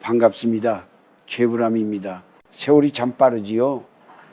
반갑습니다. 최불암입니다. 세월이 참 빠르지요.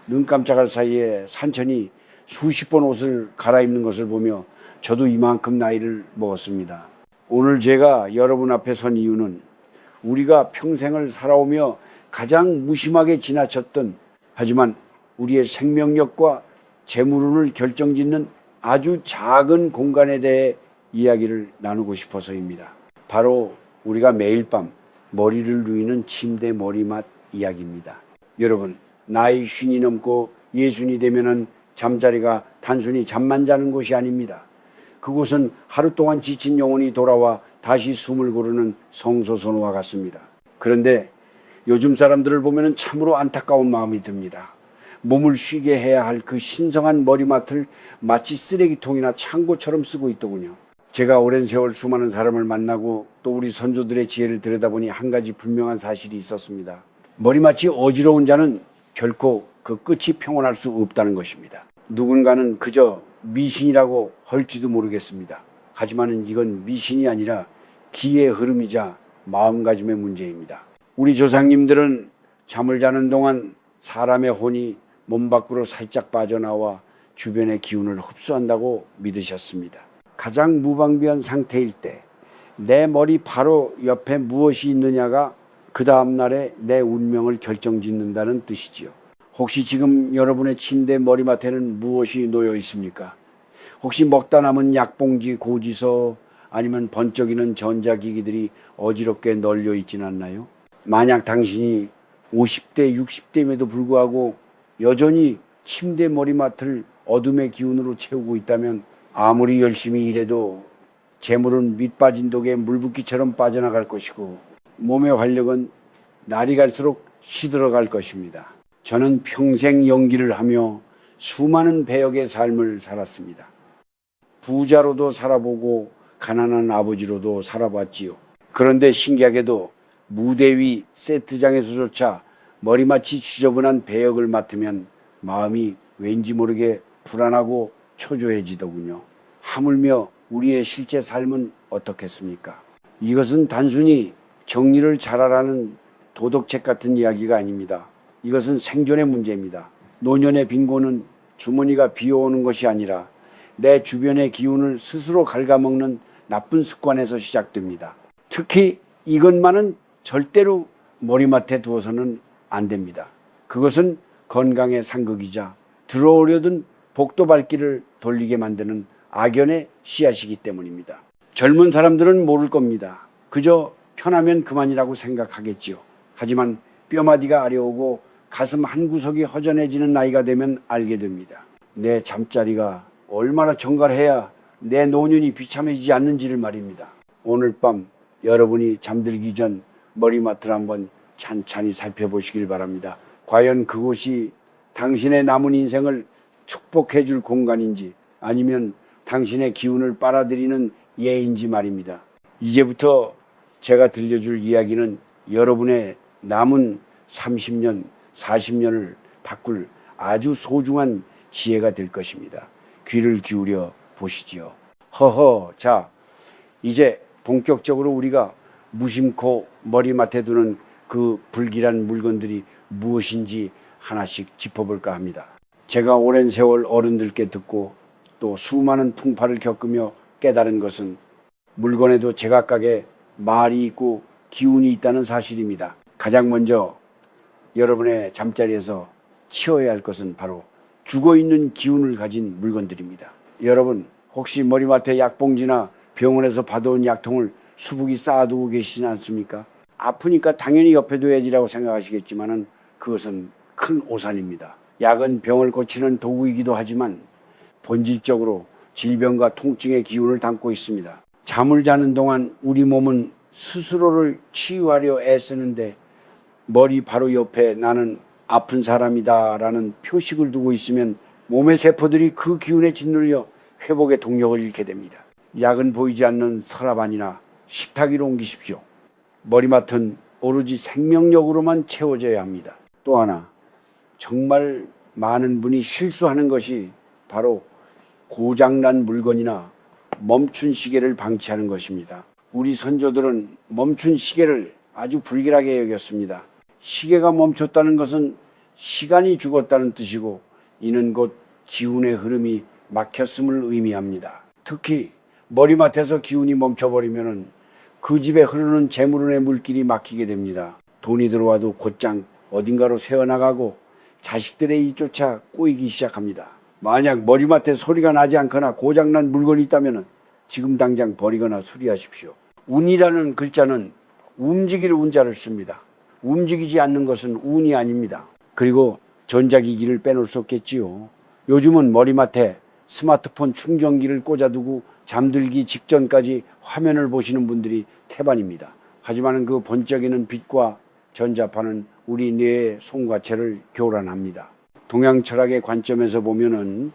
눈 깜짝할 사이에 산천이 수십 번 옷을 갈아입는 것을 보며 저도 이만큼 나이를 먹었습니다. 오늘 제가 여러분 앞에 선 이유는 우리가 평생을 살아오며 가장 무심하게 지나쳤던, 하지만 우리의 생명력과 재물운을 결정짓는 아주 작은 공간에 대해 이야기를 나누고 싶어서입니다. 바로 우리가 매일 밤 머리를 누이는 침대 머리맡 이야기입니다. 여러분, 나이 50이 넘고 60이 되면은 잠자리가 단순히 잠만 자는 곳이 아닙니다. 그곳은 하루 동안 지친 영혼이 돌아와 다시 숨을 고르는 성소선호와 같습니다. 그런데 요즘 사람들을 보면 참으로 안타까운 마음이 듭니다. 몸을 쉬게 해야 할 그 신성한 머리맡을 마치 쓰레기통이나 창고처럼 쓰고 있더군요. 제가 오랜 세월 수많은 사람을 만나고 또 우리 선조들의 지혜를 들여다보니 한 가지 분명한 사실이 있었습니다. 머리맡이 어지러운 자는 결코 그 끝이 평온할 수 없다는 것입니다. 누군가는 그저 미신이라고 할지도 모르겠습니다. 하지만 이건 미신이 아니라 기의 흐름이자 마음가짐의 문제입니다. 우리 조상님들은 잠을 자는 동안 사람의 혼이 몸 밖으로 살짝 빠져나와 주변의 기운을 흡수한다고 믿으셨습니다. 가장 무방비한 상태일 때 내 머리 바로 옆에 무엇이 있느냐가 그 다음날에 내 운명을 결정짓는다는 뜻이지요. 혹시 지금 여러분의 침대 머리맡에는 무엇이 놓여 있습니까? 혹시 먹다 남은 약봉지, 고지서, 아니면 번쩍이는 전자기기들이 어지럽게 널려 있진 않나요? 만약 당신이 50대, 60대임에도 불구하고 여전히 침대 머리맡을 어둠의 기운으로 채우고 있다면 아무리 열심히 일해도 재물은 밑빠진 독에 물붓기처럼 빠져나갈 것이고 몸의 활력은 날이 갈수록 시들어갈 것입니다. 저는 평생 연기를 하며 수많은 배역의 삶을 살았습니다. 부자로도 살아보고 가난한 아버지로도 살아봤지요. 그런데 신기하게도 무대 위 세트장에서조차 머리맡이 지저분한 배역을 맡으면 마음이 왠지 모르게 불안하고 초조해지더군요. 하물며 우리의 실제 삶은 어떻겠습니까? 이것은 단순히 정리를 잘하라는 도덕책 같은 이야기가 아닙니다. 이것은 생존의 문제입니다. 노년의 빈곤은 주머니가 비어오는 것이 아니라 내 주변의 기운을 스스로 갉아먹는 나쁜 습관에서 시작됩니다. 특히 이것만은 절대로 머리맡에 두어서는 안 됩니다. 그것은 건강의 상극이자 들어오려던 복도 발길을 돌리게 만드는 악연의 씨앗이기 때문입니다. 젊은 사람들은 모를 겁니다. 그저 편하면 그만이라고 생각하겠지요. 하지만 뼈마디가 아려오고 가슴 한구석이 허전해지는 나이가 되면 알게 됩니다. 내 잠자리가 얼마나 정갈해야 내 노년이 비참해지지 않는지를 말입니다. 오늘 밤 여러분이 잠들기 전 머리맡을 한번 찬찬히 살펴보시길 바랍니다. 과연 그곳이 당신의 남은 인생을 축복해 줄 공간인지 아니면 당신의 기운을 빨아들이는 예인지 말입니다. 이제부터 제가 들려줄 이야기는 여러분의 남은 30년, 40년을 바꿀 아주 소중한 지혜가 될 것입니다. 귀를 기울여 보시지요. 자, 이제 본격적으로 우리가 무심코 머리맡에 두는 그 불길한 물건들이 무엇인지 하나씩 짚어볼까 합니다. 제가 오랜 세월 어른들께 듣고 또 수많은 풍파를 겪으며 깨달은 것은 물건에도 제각각의 말이 있고 기운이 있다는 사실입니다. 가장 먼저 여러분의 잠자리에서 치워야 할 것은 바로 죽어있는 기운을 가진 물건들입니다. 여러분, 혹시 머리맡에 약봉지나 병원에서 받아온 약통을 수북이 쌓아두고 계시지 않습니까? 아프니까 당연히 옆에 둬야지라고 생각하시겠지만 그것은 큰 오산입니다. 약은 병을 고치는 도구이기도 하지만 본질적으로 질병과 통증의 기운을 담고 있습니다. 잠을 자는 동안 우리 몸은 스스로를 치유하려 애쓰는데 머리 바로 옆에 나는 아픈 사람이다 라는 표식을 두고 있으면 몸의 세포들이 그 기운에 짓눌려 회복의 동력을 잃게 됩니다. 약은 보이지 않는 서랍안이나 식탁 위로 옮기십시오. 머리맡은 오로지 생명력으로만 채워져야 합니다. 또 하나, 정말 많은 분이 실수하는 것이 바로 고장난 물건이나 멈춘 시계를 방치하는 것입니다. 우리 선조들은 멈춘 시계를 아주 불길하게 여겼습니다. 시계가 멈췄다는 것은 시간이 죽었다는 뜻이고 이는 곧 기운의 흐름이 막혔음을 의미합니다. 특히 머리맡에서 기운이 멈춰버리면 그 집에 흐르는 재물운의 물길이 막히게 됩니다. 돈이 들어와도 곧장 어딘가로 새어나가고 자식들의 일조차 꼬이기 시작합니다. 만약 머리맡에 소리가 나지 않거나 고장난 물건이 있다면 지금 당장 버리거나 수리하십시오. 운이라는 글자는 움직일 운자를 씁니다. 움직이지 않는 것은 운이 아닙니다. 그리고 전자기기를 빼놓을 수 없겠지요. 요즘은 머리맡에 스마트폰 충전기를 꽂아두고 잠들기 직전까지 화면을 보시는 분들이 태반입니다. 하지만 그 번쩍이는 빛과 전자파는 우리 뇌의 송과체를 교란합니다. 동양 철학의 관점에서 보면은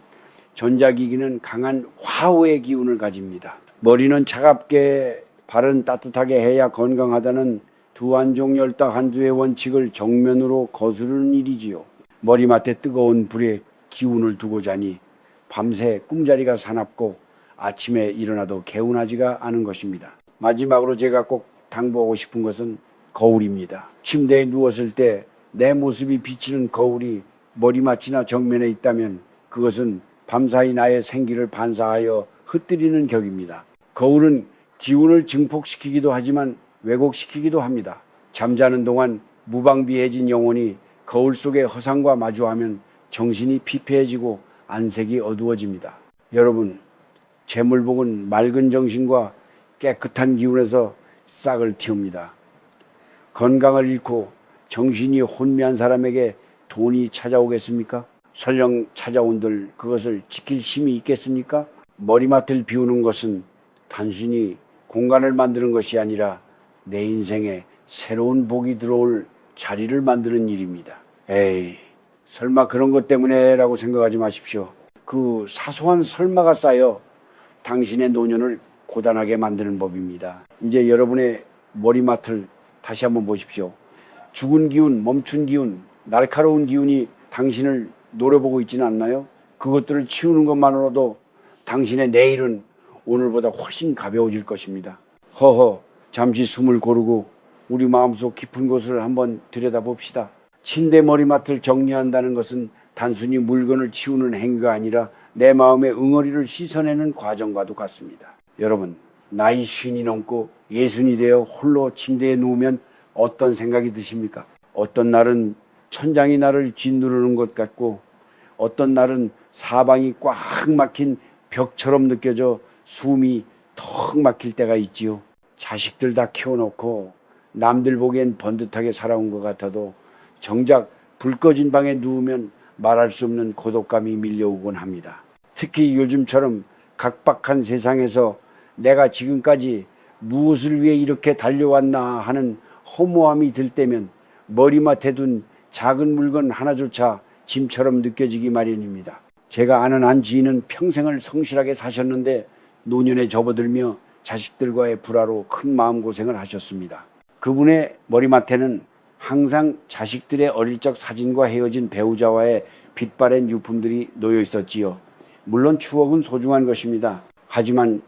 전자기기는 강한 화호의 기운을 가집니다. 머리는 차갑게, 발은 따뜻하게 해야 건강하다는 두한종 열딱 한두의 원칙을 정면으로 거스르는 일이지요. 머리맡에 뜨거운 불에 기운을 두고 자니 밤새 꿈자리가 사납고 아침에 일어나도 개운하지가 않은 것입니다. 마지막으로 제가 꼭 당부하고 싶은 것은 거울입니다. 침대에 누웠을 때 내 모습이 비치는 거울이 머리맡이나 정면에 있다면 그것은 밤사이 나의 생기를 반사하여 흩뜨리는 격입니다. 거울은 기운을 증폭시키기도 하지만 왜곡시키기도 합니다. 잠자는 동안 무방비해진 영혼이 거울 속의 허상과 마주하면 정신이 피폐해지고 안색이 어두워집니다. 여러분, 재물복은 맑은 정신과 깨끗한 기운에서 싹을 틔웁니다. 건강을 잃고 정신이 혼미한 사람에게 돈이 찾아오겠습니까? 설령 찾아온들 그것을 지킬 힘이 있겠습니까? 머리맡을 비우는 것은 단순히 공간을 만드는 것이 아니라 내 인생에 새로운 복이 들어올 자리를 만드는 일입니다. 에이, 설마 그런 것 때문에 라고 생각하지 마십시오. 그 사소한 설마가 쌓여 당신의 노년을 고단하게 만드는 법입니다. 이제 여러분의 머리맡을 다시 한번 보십시오. 죽은 기운, 멈춘 기운, 날카로운 기운이 당신을 노려보고 있지는 않나요? 그것들을 치우는 것만으로도 당신의 내일은 오늘보다 훨씬 가벼워질 것입니다. 허허, 잠시 숨을 고르고 우리 마음속 깊은 곳을 한번 들여다봅시다. 침대 머리맡을 정리한다는 것은 단순히 물건을 치우는 행위가 아니라 내 마음의 응어리를 씻어내는 과정과도 같습니다. 여러분, 나이 50이 넘고 60이 되어 홀로 침대에 누우면 어떤 생각이 드십니까? 어떤 날은 천장이 나를 짓누르는 것 같고 어떤 날은 사방이 꽉 막힌 벽처럼 느껴져 숨이 턱 막힐 때가 있지요. 자식들 다 키워놓고 남들 보기엔 번듯하게 살아온 것 같아도 정작 불 꺼진 방에 누우면 말할 수 없는 고독감이 밀려오곤 합니다. 특히 요즘처럼 각박한 세상에서 내가 지금까지 무엇을 위해 이렇게 달려왔나 하는 허무함이 들 때면 머리맡에 둔 작은 물건 하나조차 짐처럼 느껴지기 마련입니다. 제가 아는 한 지인은 평생을 성실하게 사셨는데 노년에 접어들며 자식들과의 불화로 큰 마음고생을 하셨습니다. 그분의 머리맡에는 항상 자식들의 어릴 적 사진과 헤어진 배우자와의 빛바랜 유품들이 놓여 있었지요. 물론 추억은 소중한 것입니다. 하지만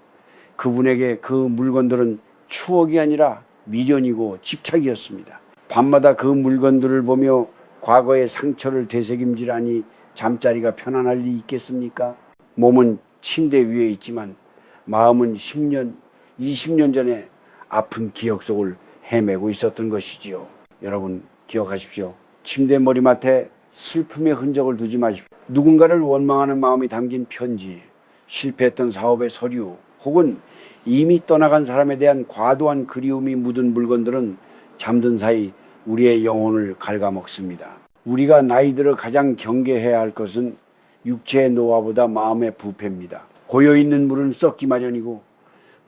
그분에게 그 물건들은 추억이 아니라 미련이고 집착이었습니다. 밤마다 그 물건들을 보며 과거의 상처를 되새김질하니 잠자리가 편안할 리 있겠습니까? 몸은 침대 위에 있지만 마음은 10년, 20년 전에 아픈 기억 속을 헤매고 있었던 것이지요. 여러분 기억하십시오. 침대 머리맡에 슬픔의 흔적을 두지 마십시오. 누군가를 원망하는 마음이 담긴 편지, 실패했던 사업의 서류, 혹은 이미 떠나간 사람에 대한 과도한 그리움이 묻은 물건들은 잠든 사이 우리의 영혼을 갉아먹습니다. 우리가 나이 들어 가장 경계해야 할 것은 육체의 노화보다 마음의 부패입니다. 고여있는 물은 썩기 마련이고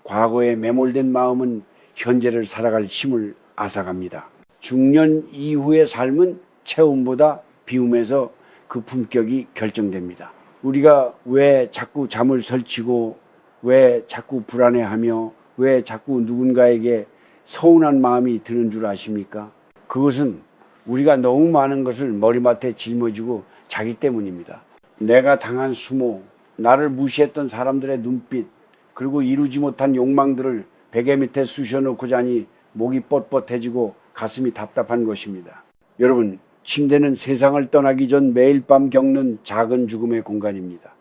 과거에 매몰된 마음은 현재를 살아갈 힘을 앗아갑니다. 중년 이후의 삶은 체험보다 비움에서 그 품격이 결정됩니다. 우리가 왜 자꾸 잠을 설치고 왜 자꾸 불안해하며 왜 자꾸 누군가에게 서운한 마음이 드는 줄 아십니까? 그것은 우리가 너무 많은 것을 머리맡에 짊어지고 자기 때문입니다. 내가 당한 수모, 나를 무시했던 사람들의 눈빛, 그리고 이루지 못한 욕망들을 베개 밑에 쑤셔놓고 자니 목이 뻣뻣해지고 가슴이 답답한 것입니다. 여러분, 침대는 세상을 떠나기 전 매일 밤 겪는 작은 죽음의 공간입니다.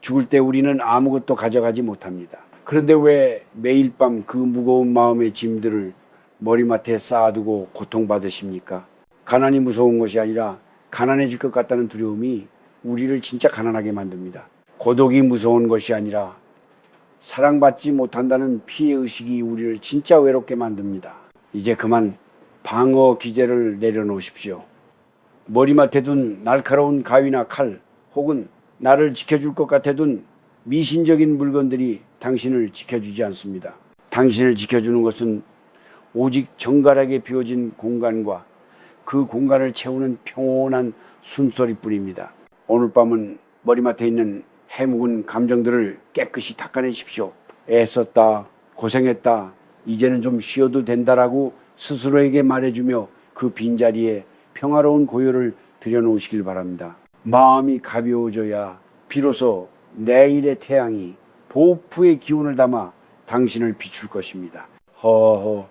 죽을 때 우리는 아무것도 가져가지 못합니다. 그런데 왜 매일 밤 그 무거운 마음의 짐들을 머리맡에 쌓아두고 고통받으십니까? 가난이 무서운 것이 아니라 가난해질 것 같다는 두려움이 우리를 진짜 가난하게 만듭니다. 고독이 무서운 것이 아니라 사랑받지 못한다는 피해의식이 우리를 진짜 외롭게 만듭니다. 이제 그만 방어 기제를 내려놓으십시오. 머리맡에 둔 날카로운 가위나 칼 혹은 나를 지켜줄 것 같아 둔 미신적인 물건들이 당신을 지켜주지 않습니다. 당신을 지켜주는 것은 오직 정갈하게 비워진 공간과 그 공간을 채우는 평온한 숨소리뿐입니다. 오늘 밤은 머리맡에 있는 해묵은 감정들을 깨끗이 닦아내십시오. 애썼다, 고생했다, 이제는 좀 쉬어도 된다라고 스스로에게 말해주며 그 빈자리에 평화로운 고요를 들여놓으시길 바랍니다. 마음이 가벼워져야 비로소 내일의 태양이 보프의 기운을 담아 당신을 비출 것입니다. 허허,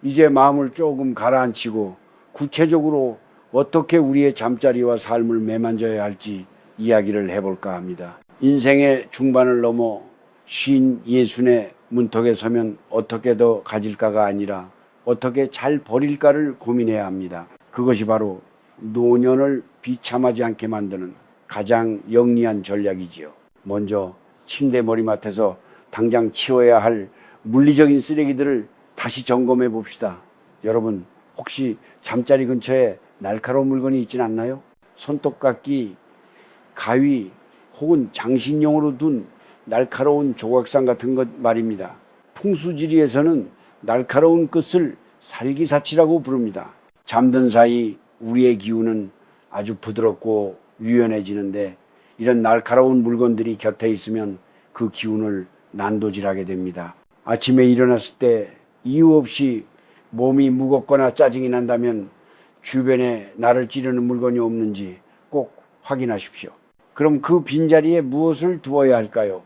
이제 마음을 조금 가라앉히고 구체적으로 어떻게 우리의 잠자리와 삶을 매만져야 할지 이야기를 해볼까 합니다. 인생의 중반을 넘어 50, 60의 문턱에 서면 어떻게 더 가질까가 아니라 어떻게 잘 버릴까를 고민해야 합니다. 그것이 바로 노년을 비참하지 않게 만드는 가장 영리한 전략이지요. 먼저 침대 머리맡에서 당장 치워야 할 물리적인 쓰레기들을 다시 점검해 봅시다. 여러분, 혹시 잠자리 근처에 날카로운 물건이 있진 않나요? 손톱깎이, 가위 혹은 장식용으로 둔 날카로운 조각상 같은 것 말입니다. 풍수지리에서는 날카로운 끝을 살기사치라고 부릅니다. 잠든 사이 우리의 기운은 아주 부드럽고 유연해지는데 이런 날카로운 물건들이 곁에 있으면 그 기운을 난도질하게 됩니다. 아침에 일어났을 때 이유 없이 몸이 무겁거나 짜증이 난다면 주변에 나를 찌르는 물건이 없는지 꼭 확인하십시오. 그럼 그 빈자리에 무엇을 두어야 할까요?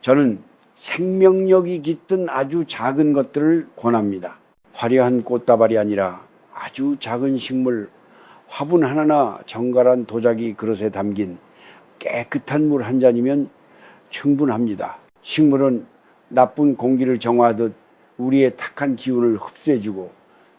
저는 생명력이 깃든 아주 작은 것들을 권합니다. 화려한 꽃다발이 아니라 아주 작은 식물, 화분 하나나 정갈한 도자기 그릇에 담긴 깨끗한 물 한 잔이면 충분합니다. 식물은 나쁜 공기를 정화하듯 우리의 탁한 기운을 흡수해주고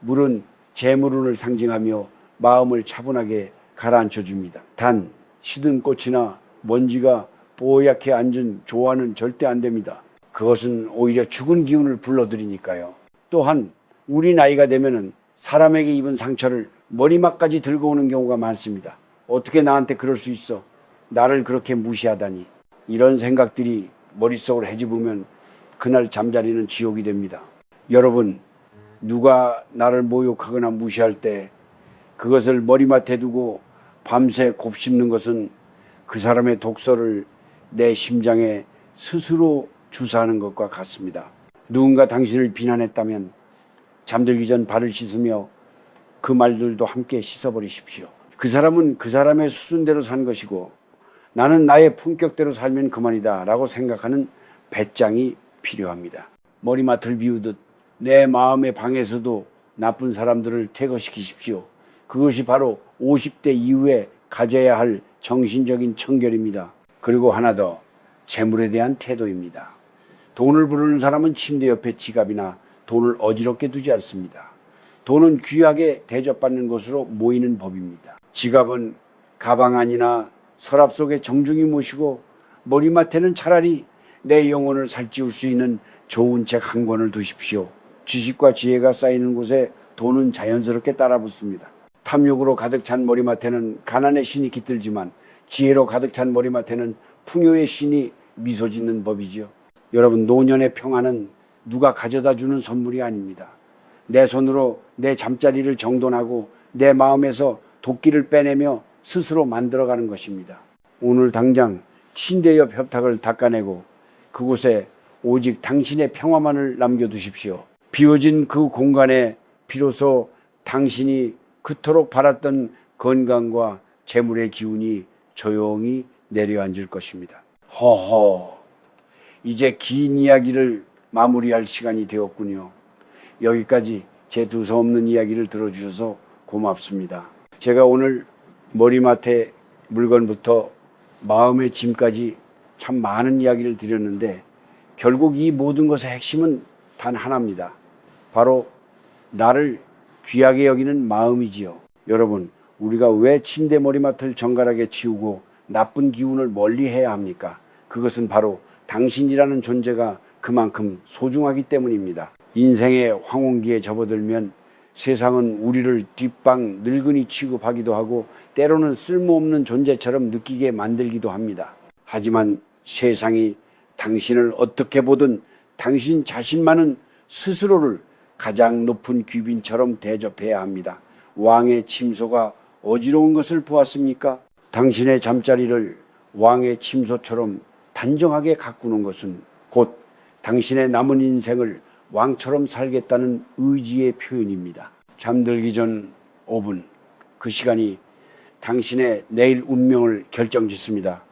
물은 재물운을 상징하며 마음을 차분하게 가라앉혀줍니다. 단 시든 꽃이나 먼지가 뽀얗게 앉은 조화는 절대 안 됩니다. 그것은 오히려 죽은 기운을 불러들이니까요. 또한 우리 나이가 되면은 사람에게 입은 상처를 머리맡까지 들고 오는 경우가 많습니다. 어떻게 나한테 그럴 수 있어? 나를 그렇게 무시하다니. 이런 생각들이 머릿속을 헤집으면 그날 잠자리는 지옥이 됩니다. 여러분, 누가 나를 모욕하거나 무시할 때 그것을 머리맡에 두고 밤새 곱씹는 것은 그 사람의 독서를 내 심장에 스스로 주사하는 것과 같습니다. 누군가 당신을 비난했다면 잠들기 전 발을 씻으며 그 말들도 함께 씻어버리십시오. 그 사람은 그 사람의 수준대로 산 것이고 나는 나의 품격대로 살면 그만이다 라고 생각하는 배짱이 필요합니다. 머리맡을 비우듯 내 마음의 방에서도 나쁜 사람들을 퇴거시키십시오. 그것이 바로 50대 이후에 가져야 할 정신적인 청결입니다. 그리고 하나 더, 재물에 대한 태도입니다. 돈을 부르는 사람은 침대 옆에 지갑이나 돈을 어지럽게 두지 않습니다. 돈은 귀하게 대접받는 것으로 모이는 법입니다. 지갑은 가방 안이나 서랍 속에 정중히 모시고 머리맡에는 차라리 내 영혼을 살찌울 수 있는 좋은 책 한 권을 두십시오. 지식과 지혜가 쌓이는 곳에 돈은 자연스럽게 따라붙습니다. 탐욕으로 가득 찬 머리맡에는 가난의 신이 깃들지만 지혜로 가득 찬 머리맡에는 풍요의 신이 미소 짓는 법이지요. 여러분, 노년의 평안은 누가 가져다 주는 선물이 아닙니다. 내 손으로 내 잠자리를 정돈하고 내 마음에서 도끼를 빼내며 스스로 만들어가는 것입니다. 오늘 당장 침대 옆 협탁을 닦아내고 그곳에 오직 당신의 평화만을 남겨두십시오. 비워진 그 공간에 비로소 당신이 그토록 바랐던 건강과 재물의 기운이 조용히 내려앉을 것입니다. 허허, 이제 긴 이야기를 마무리할 시간이 되었군요. 여기까지 제 두서없는 이야기를 들어주셔서 고맙습니다. 제가 오늘 머리맡에 물건부터 마음의 짐까지 참 많은 이야기를 드렸는데 결국 이 모든 것의 핵심은 단 하나입니다. 바로 나를 귀하게 여기는 마음이지요. 여러분, 우리가 왜 침대 머리맡을 정갈하게 치우고 나쁜 기운을 멀리 해야 합니까? 그것은 바로 당신이라는 존재가 그만큼 소중하기 때문입니다. 인생의 황혼기에 접어들면 세상은 우리를 뒷방 늙은이 취급하기도 하고 때로는 쓸모없는 존재처럼 느끼게 만들기도 합니다. 하지만 세상이 당신을 어떻게 보든 당신 자신만은 스스로를 가장 높은 귀빈처럼 대접해야 합니다. 왕의 침소가 어지러운 것을 보았습니까? 당신의 잠자리를 왕의 침소처럼 단정하게 가꾸는 것은 곧 당신의 남은 인생을 왕처럼 살겠다는 의지의 표현입니다. 잠들기 전 5분, 그 시간이 당신의 내일 운명을 결정짓습니다.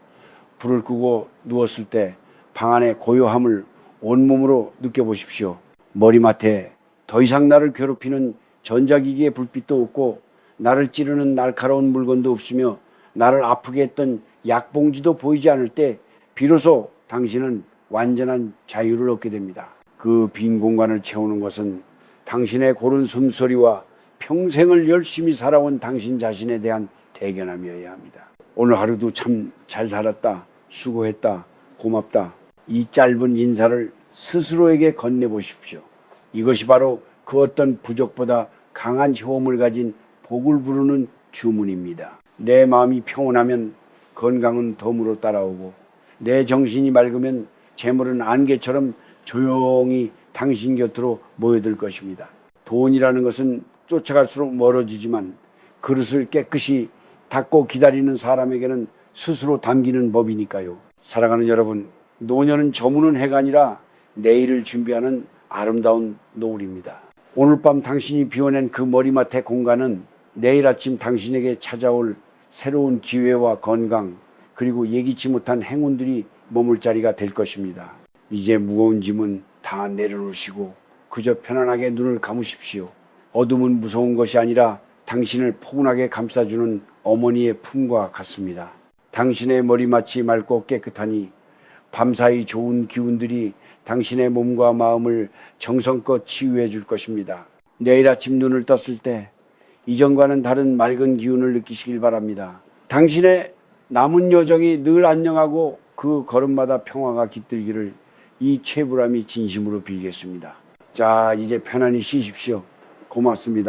불을 끄고 누웠을 때 방 안의 고요함을 온몸으로 느껴보십시오. 머리맡에 더 이상 나를 괴롭히는 전자기기의 불빛도 없고 나를 찌르는 날카로운 물건도 없으며 나를 아프게 했던 약봉지도 보이지 않을 때 비로소 당신은 완전한 자유를 얻게 됩니다. 그 빈 공간을 채우는 것은 당신의 고른 숨소리와 평생을 열심히 살아온 당신 자신에 대한 대견함이어야 합니다. 오늘 하루도 참 잘 살았다, 수고했다, 고맙다. 이 짧은 인사를 스스로에게 건네보십시오. 이것이 바로 그 어떤 부족보다 강한 효험을 가진 복을 부르는 주문입니다. 내 마음이 평온하면 건강은 덤으로 따라오고 내 정신이 맑으면 재물은 안개처럼 조용히 당신 곁으로 모여들 것입니다. 돈이라는 것은 쫓아갈수록 멀어지지만 그릇을 깨끗이 닦고 기다리는 사람에게는 스스로 담기는 법이니까요. 사랑하는 여러분, 노년은 저무는 해가 아니라 내일을 준비하는 아름다운 노을입니다. 오늘 밤 당신이 비워낸 그 머리맡의 공간은 내일 아침 당신에게 찾아올 새로운 기회와 건강 그리고 예기치 못한 행운들이 머물 자리가 될 것입니다. 이제 무거운 짐은 다 내려놓으시고 그저 편안하게 눈을 감으십시오. 어둠은 무서운 것이 아니라 당신을 포근하게 감싸주는 어머니의 품과 같습니다. 당신의 머리맡이 맑고 깨끗하니 밤사이 좋은 기운들이 당신의 몸과 마음을 정성껏 치유해 줄 것입니다. 내일 아침 눈을 떴을 때 이전과는 다른 맑은 기운을 느끼시길 바랍니다. 당신의 남은 여정이 늘 안녕하고 그 걸음마다 평화가 깃들기를 이 최불암이 진심으로 빌겠습니다. 자, 이제 편안히 쉬십시오. 고맙습니다.